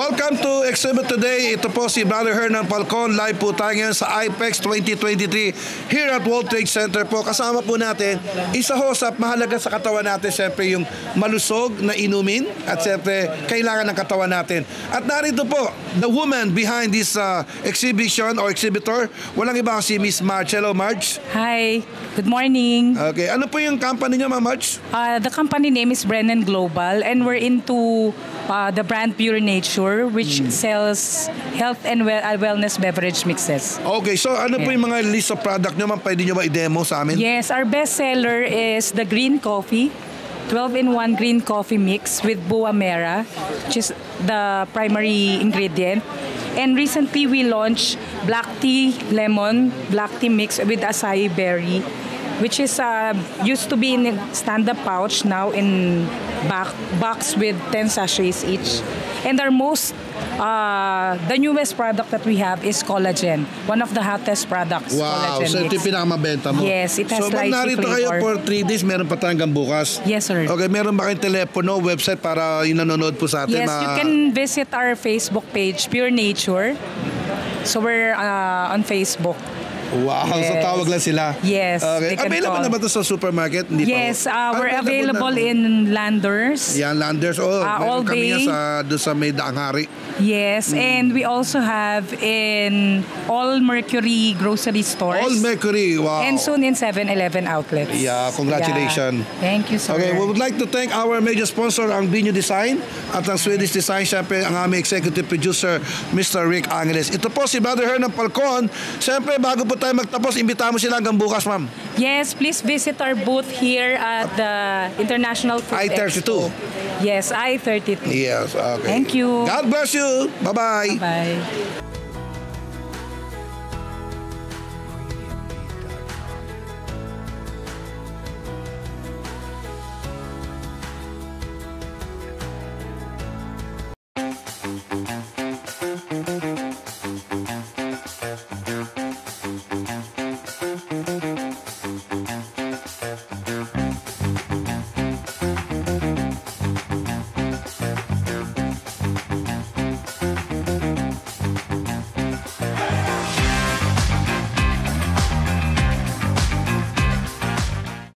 Welcome to Exhibit Today. Ito po si Brother Hernan Falcon. Live po tayo ngayon sa IFEX 2023 here at World Trade Center po. Kasama po natin, isa ho sa mahalaga sa katawan natin, siyempre yung malusog na inumin at siyempre kailangan ng katawan natin. At narito po, the woman behind this exhibition or exhibitor, walang iba si Miss Marge. Hello, Marge. Hi, good morning. Okay, ano po yung company niyo, Ma'am Marge? The company name is Brennan Global and we're into the brand Pure Nature, which sells health and wellness beverage mixes. Okay, so ano po yung mga list of product nyo, ma'am? Pwede nyo ba i-demo sa amin? Yes, our best seller is the green coffee, 12-in-1 green coffee mix with Boa Mera, which is the primary ingredient. And recently we launched black tea lemon, black tea mix with acai berry, which is used to be in a stand-up pouch, now in box with 10 sachets each. And our the newest product that we have is collagen. One of the hottest products. Wow, collagen so ito yung pinakamabenta mo. Yes, it has so, lychee narito flavor. kayo for 3 days, meron pa tayo hanggang bukas. Yes, sir. Okay, meron ba kayong telepono, website para yung nanonood po sa atin? Yes, you can visit our Facebook page, Pure Nature. So we're on Facebook. Wow, yes. So tawag lang sila. Yes. Okay. Available na ba ito sa supermarket? Hindi yes, pa we're available in Landers. Yan, Landers. Oh, all kami day. Doon sa may Daang Hari. Yes, and we also have in all Mercury grocery stores. All Mercury, wow. And soon in 7-Eleven outlets. Yeah, congratulations. Yeah. Thank you, sir. Okay, we would like to thank our major sponsor, ang Binyo Design at ang Swedish Design. Siyempre, ang aming executive producer, Mr. Rick Angeles. Ito po si Brother Hernan Falcon. Siyempre, bago po tayo magtapos, imbitahan mo sila hanggang bukas, ma'am. Yes, please visit our booth here at the International Food I-32. Expo. Yes, I-32. Yes, okay. Thank you. God bless you. Bye-bye. Bye.